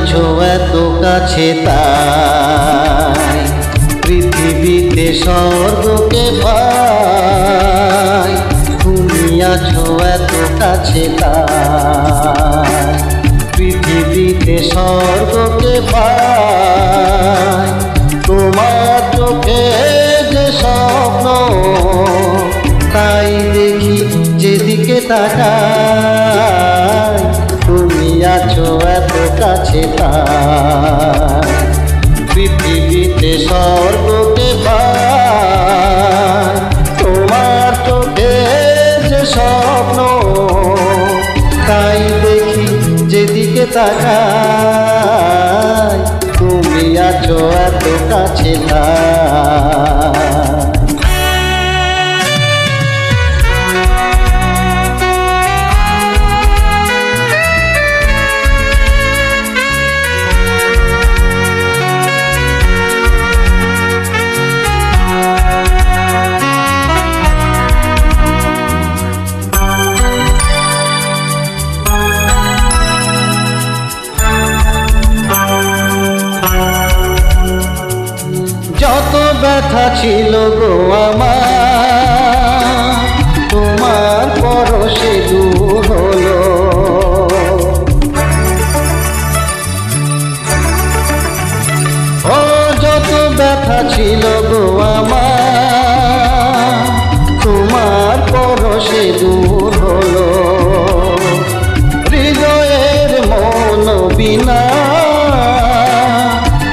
আছো এত কাছে তাই পৃথিবীতে স্বর্গকে পাই। তুমি আছো এত কাছে তাই পৃথিবীতে স্বর্গকে পাই। তোমার চোখে যে স্বপ্ন তাই দেখি যেদিকে তাকাই। তুমি আছো এত কাছে তাই পৃথিবীতে স্বর্গকে পাই। তোমার চোখে যে স্বপ্ন তাই দেখি যেদিকে তাকাই। তুমি আছো এত কাছে তাই। যত ব্যথা ছিল গো আমার তোমার পরশে দূর হলো। ও যত ব্যথা ছিল গো আমার তোমার পরশে দূর হলো। হৃদয়ের মন বিনা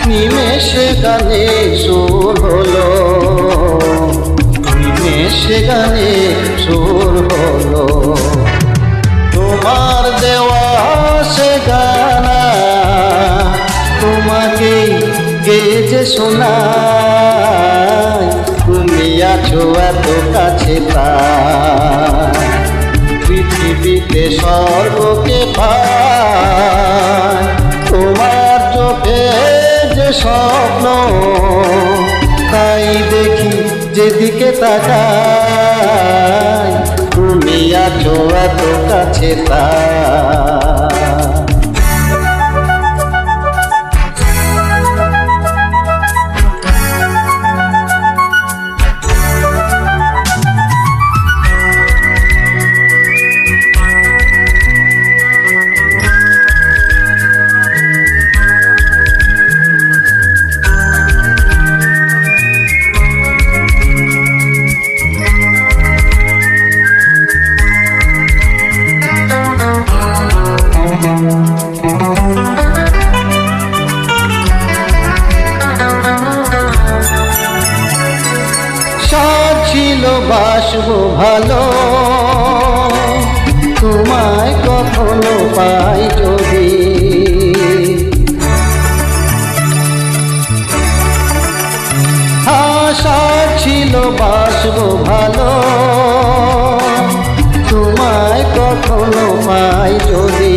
নিমেষে গানে সুর হলো। নিমেষে গানে সুর হলো। তোমার দেওয়া সে গানা তোমাকে গেয়ে শোনাই। তুমি আছো এত কাছে তাই পৃথিবীতে স্বর্গকে পাই। তোমার চোখে যে স্বপ্ন তাই দেখি যেদিকে তাকাই। তুমি আছো এত কাছে তাই। ছিল বাসবো ভালো তোমায় কখনো পাই যদি। আশা ছিল বাসবো ভালো তোমায় কখনো পাই যদি।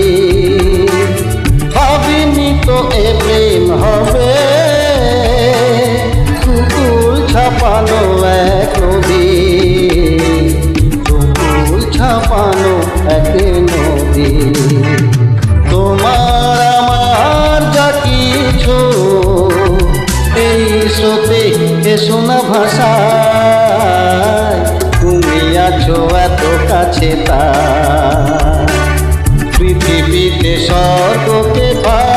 ভাবিনি তো এ প্রেম হবে কুকুর ছাপানো এক নদী। কুকুর ছাপানো এক নদী। তোমার আমার যা কিছু এই স্রোতে এ শোনা ভাষায়। তুমি আছো এত কাছে তাই পৃথিবীতে স্বর্গকে পাই।